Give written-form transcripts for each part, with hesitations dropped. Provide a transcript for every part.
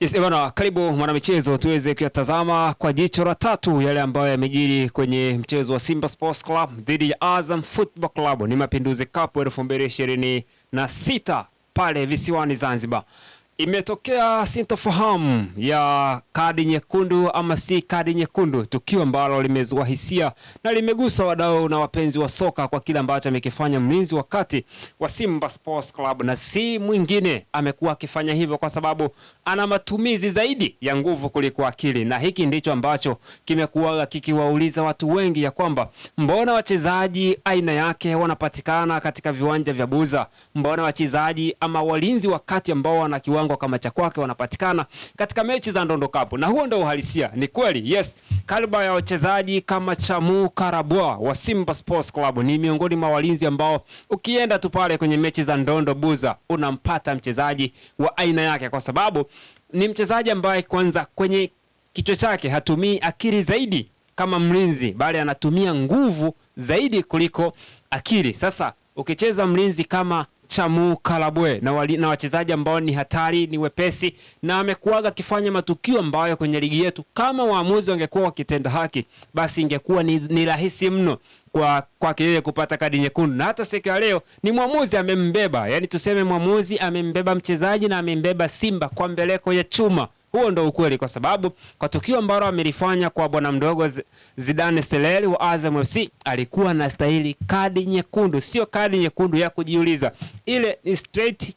Yes, bwana, karibu mwanamichezo tuweze kuyatazama kwa jicho la tatu yale ambayo yamejiri kwenye mchezo wa Simba Sports Club dhidi ya Azam Football Club. Ni Mapinduzi Cup 2026 pale visiwani Zanzibar. Imetokea sintofahamu ya kadi nyekundu ama si kadi nyekundu, tukio ambalo limezua hisia na limegusa wadau na wapenzi wa soka kwa kile ambacho amekifanya mlinzi wakati wa Simba Sports Club, na si mwingine amekuwa akifanya hivyo kwa sababu ana matumizi zaidi ya nguvu kuliko akili, na hiki ndicho ambacho kimekuwa kikiwauliza watu wengi ya kwamba mbona wachezaji aina yake wanapatikana katika viwanja vya Buza, mbona wachezaji ama walinzi wakati ambao wana kiwango kama cha kwake wanapatikana katika mechi za Ndondo Cup. Na huo ndio uhalisia. Ni kweli, yes, kaliba ya wachezaji kama Chamu Karabwa wa Simba Sports Club ni miongoni mwa walinzi ambao ukienda tu pale kwenye mechi za Ndondo Buza unampata mchezaji wa aina yake, kwa sababu ni mchezaji ambaye kwanza kwenye kichwa chake hatumii akili zaidi kama mlinzi, bali anatumia nguvu zaidi kuliko akili. Sasa ukicheza mlinzi kama Chamu Karabwe na wachezaji ambao ni hatari, ni wepesi, na amekuaga kifanya matukio ambayo kwenye ligi yetu kama waamuzi wangekuwa wakitenda haki, basi ingekuwa ni rahisi mno kwa yeye kupata kadi nyekundu. Na hata siku ya leo ni mwamuzi amembeba, yani tuseme mwamuzi amembeba mchezaji na amembeba Simba kwa mbeleko ya chuma. Huo ndo ukweli, kwa sababu kwa tukio ambalo amelifanya kwa bwana mdogo Zidane Seleli wa Azam FC alikuwa na stahili kadi nyekundu, sio kadi nyekundu ya kujiuliza. Ile ni straight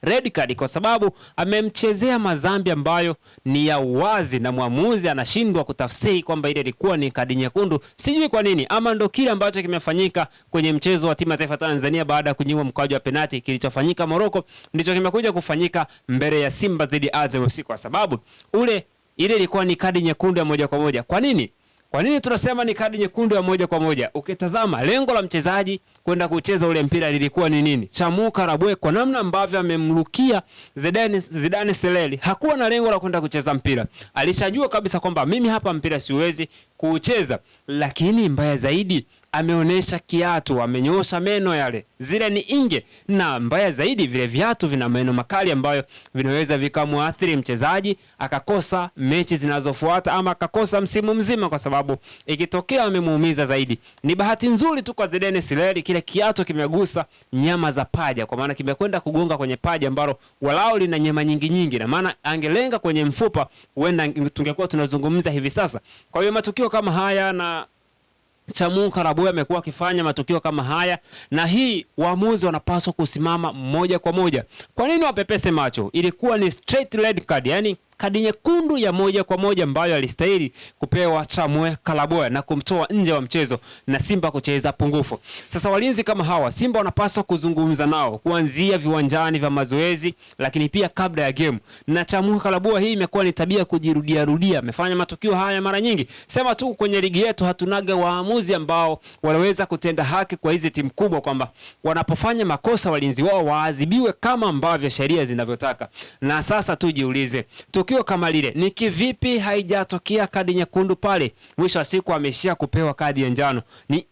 red card, kwa sababu amemchezea madhambi ambayo ni ya wazi na mwamuzi anashindwa kutafsiri kwamba ile ilikuwa ni kadi nyekundu. Sijui kwa nini, ama ndo kile ambacho kimefanyika kwenye mchezo wa timu ya taifa Tanzania baada ya kunyimwa mkwaju wa penalti. Kilichofanyika Morocco ndicho kimekuja kufanyika mbele ya Simba dhidi ya Azam FC, kwa sababu ile ilikuwa ni kadi nyekundu ya moja kwa moja. Kwa nini? Kwa nini tunasema ni kadi nyekundu ya moja kwa moja? Ukitazama lengo la mchezaji kwenda kucheza ule mpira lilikuwa ni nini? Chamu Karabwe kwa namna ambavyo amemrukia Zidane Seleli hakuwa na lengo la kwenda kucheza mpira. Alishajua kabisa kwamba mimi hapa mpira siwezi kucheza, lakini mbaya zaidi ameonesha kiatu, amenyoosha meno yale. Zile ni inge, na mbaya zaidi vile viatu vina meno makali ambayo vinaweza vikamuathiri mchezaji akakosa mechi zinazofuata ama akakosa msimu mzima, kwa sababu ikitokea amemuumiza zaidi. Ni bahati nzuri tu kwa Zidane Seleli kile kiatu kimegusa nyama za paja, kwa maana kimekwenda kugonga kwenye paja ambalo walao lina nyama nyingi, na maana angelenga kwenye mfupa huenda tungekuwa tunazungumza hivi sasa. Kwa hiyo matukio kama haya, na Chamu Karabwe amekuwa akifanya matukio kama haya, na hii waamuzi wanapaswa kusimama moja kwa moja. Kwa nini wapepese macho? Ilikuwa ni straight red card, yani kadi nyekundu ya moja kwa moja ambayo alistahili kupewa Chamu Karabwe na kumtoa nje wa mchezo na Simba kucheza pungufu. Sasa walinzi kama hawa Simba wanapaswa kuzungumza nao kuanzia viwanjani vya mazoezi, lakini pia kabla ya game. Na Chamu Karabwe hii imekuwa ni tabia kujirudia, amefanya matukio haya mara nyingi. Sema tu kwenye ligi yetu hatunaga waamuzi ambao wanaweza kutenda haki kwa hizi timu kubwa, kwamba wanapofanya makosa walinzi wao waadhibiwe kama ambavyo sheria zinavyotaka. Na sasa tujiulize, tukio kama lile ni kivipi haijatokea kadi nyekundu pale? Mwisho wa siku ameshia kupewa kadi ya njano. Ni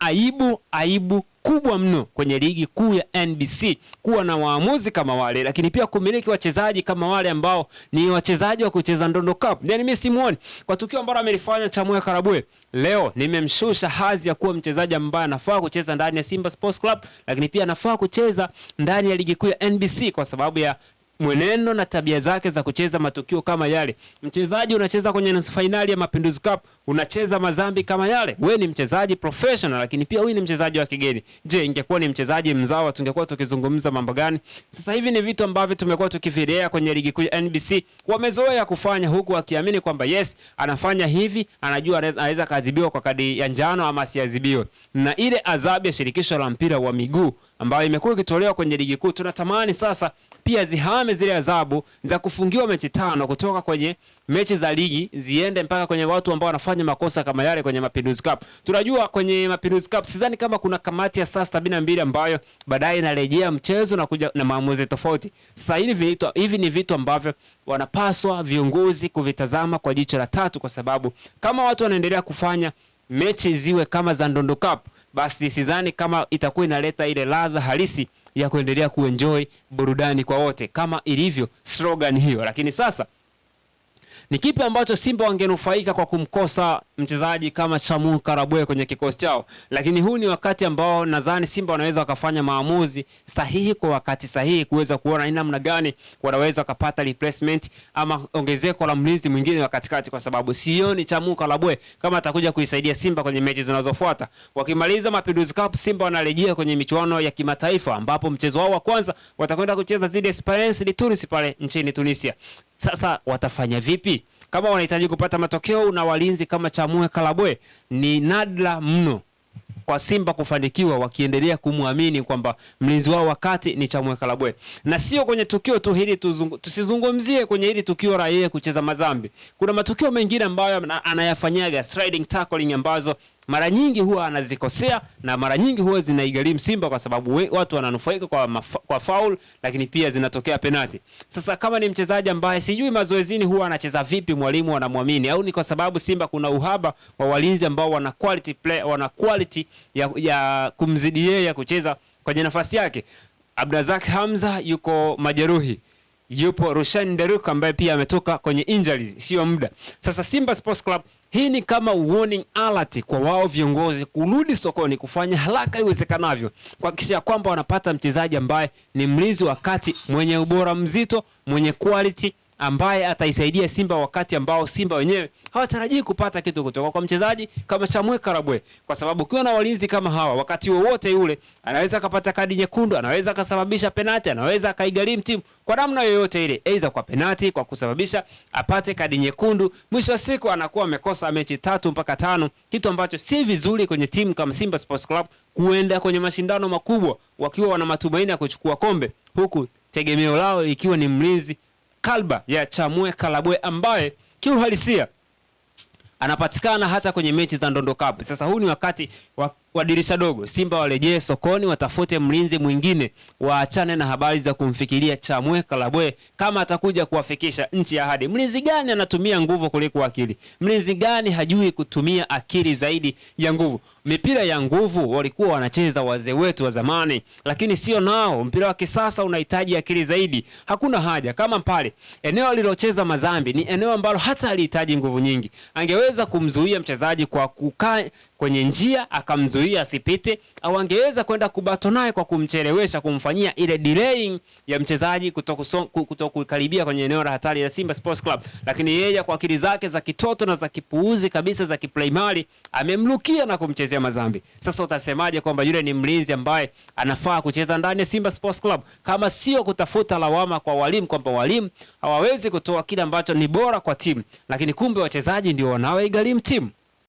aibu kubwa mno kwenye ligi kuu ya NBC kuwa na waamuzi kama wale, lakini pia kumiliki wachezaji kama wale ambao ni wachezaji wa kucheza Ndondo Cup. Yaani mimi simuoni kwa tukio ambalo amelifanya Chamu Karabwe. Leo nimemshusha hadhi ya kuwa mchezaji ambaye anafaa kucheza ndani ya Simba Sports Club, lakini pia anafaa kucheza ndani ya ligi kuu ya NBC kwa sababu ya mwenendo na tabia zake za kucheza matukio kama yale. Mchezaji unacheza kwenye nusu finali ya Mapinduzi Cup, unacheza madhambi kama yale. We ni mchezaji professional, lakini pia huyu ni mchezaji wa kigeni. Je, ingekuwa ni mchezaji mzawa tungekuwa tukizungumza mambo gani? Sasa hivi ni vitu ambavyo tumekuwa tukivirea kwenye ligi kuu ya NBC. Wamezoea kufanya huku wakiamini kwamba yes, anafanya hivi, anajua anaweza kaadhibiwa kwa kadi ya njano ama asiadhibiwe. Na ile adhabu ya shirikisho la mpira wa miguu ambayo imekuwa ikitolewa kwenye ligi kuu, tunatamani sasa pia zihame zile adhabu za kufungiwa mechi 5 kutoka kwenye mechi za ligi ziende mpaka kwenye watu ambao wanafanya makosa kama yale kwenye Mapinduzi Cup. Tunajua kwenye Mapinduzi Cup sidhani kama kuna kamati ya saa 72 ambayo baadaye inarejea mchezo na kuja na maamuzi tofauti. Sasa hivi ni vitu ambavyo wanapaswa viongozi kuvitazama kwa jicho la tatu, kwa sababu kama watu wanaendelea kufanya mechi ziwe kama za Ndondo Cup, basi sidhani kama itakuwa inaleta ile ladha halisi ya kuendelea kuenjoy burudani kwa wote kama ilivyo slogan hiyo. Lakini sasa Ni kipi ambacho Simba wangenufaika kwa kumkosa mchezaji kama Chamu Karabwe kwenye kikosi chao? Lakini huu ni wakati ambao nadhani Simba wanaweza wakafanya maamuzi sahihi kwa wakati sahihi, kuweza kuona ni namna gani wanaweza kupata replacement ama ongezeko la mlinzi mwingine wa katikati, kwa sababu sioni Chamu Karabwe kama atakuja kuisaidia Simba kwenye mechi zinazofuata. Wakimaliza Mapinduzi Cup, Simba wanarejea kwenye michuano ya kimataifa ambapo mchezo wao wa kwanza watakwenda kucheza dhidi ya Esperance de Tunis pale nchini Tunisia. Sasa watafanya vipi? Kama wanahitaji kupata matokeo na walinzi kama Chamu Karabwe, ni nadra mno kwa Simba kufanikiwa wakiendelea kumwamini kwamba mlinzi wao wakati ni Chamu Karabwe. Na sio kwenye tukio tu hili, tusizungumzie kwenye hili tukio la yeye kucheza madhambi. Kuna matukio mengine ambayo anayafanyaga sliding tackling ambazo mara nyingi huwa anazikosea na mara nyingi huwa zinaigharimu Simba kwa sababu watu wananufaika kwa foul, lakini pia zinatokea penalti. Sasa kama ni mchezaji ambaye sijui mazoezini huwa anacheza vipi, mwalimu anamwamini, au ni kwa sababu Simba kuna uhaba wa walinzi ambao wana quality play, wana quality ya kumzidi yeye kucheza kwenye nafasi yake. Abdrazak Hamza yuko majeruhi. Yupo Rushan Deruk ambaye pia ametoka kwenye injuries sio muda. Sasa Simba Sports Club, hii ni kama warning alert kwa wao viongozi kurudi sokoni kufanya haraka iwezekanavyo kuhakikisha kwamba wanapata mchezaji ambaye ni mlinzi wakati mwenye ubora mzito, mwenye quality, ambaye ataisaidia Simba wakati ambao Simba wenyewe hawatarajii kupata kitu kutoka kwa mchezaji kama Chamu Karabwe, kwa sababu ukiwa na walinzi kama hawa wakati wowote yule anaweza kupata kadi nyekundu, anaweza kusababisha penalti, anaweza kaigharimu timu kwa namna yoyote ile, aidha kwa penalti, kwa kusababisha apate kadi nyekundu. Mwisho wa siku anakuwa amekosa mechi 3 mpaka 5, kitu ambacho si vizuri kwenye timu kama Simba Sports Club kuenda kwenye mashindano makubwa wakiwa wana matumaini ya kuchukua kombe, huku tegemeo lao ikiwa ni mlinzi kalba ya Chamu Karabwe ambaye kiuhalisia anapatikana hata kwenye mechi za Ndondo Cup. Sasa huu ni wakati wa dirisha dogo. Simba warejee sokoni, watafute mlinzi mwingine, waachane na habari za kumfikiria Chamu Karabwe kama atakuja kuwafikisha nchi ya ahadi. Mlinzi gani anatumia nguvu kuliko akili? Mlinzi gani hajui kutumia akili zaidi ya nguvu? Mipira ya nguvu walikuwa wanacheza wazee wetu wa zamani, lakini sio nao. Mpira wa kisasa unahitaji akili zaidi. Hakuna haja kama pale eneo alilocheza Mazambi ni eneo ambalo hata alihitaji nguvu nyingi. Angeweza kumzuia mchezaji kwa kukaa kwenye njia akamzuia asipite, au angeweza kwenda kubato naye kwa kumchelewesha, kumfanyia ile delaying ya mchezaji kutokukaribia kwenye eneo la hatari ya Simba Sports Club. Lakini yeye kwa akili zake za kitoto na za kipuuzi kabisa za kiplaimali amemlukia na kumchezea Mazambi. Sasa utasemaje kwamba yule ni mlinzi ambaye anafaa kucheza ndani ya Simba Sports Club kama sio kutafuta lawama kwa walimu kwamba walimu hawawezi kutoa kile ambacho ni bora kwa timu, lakini kumbe wachezaji ndio wanaoigharimu timu.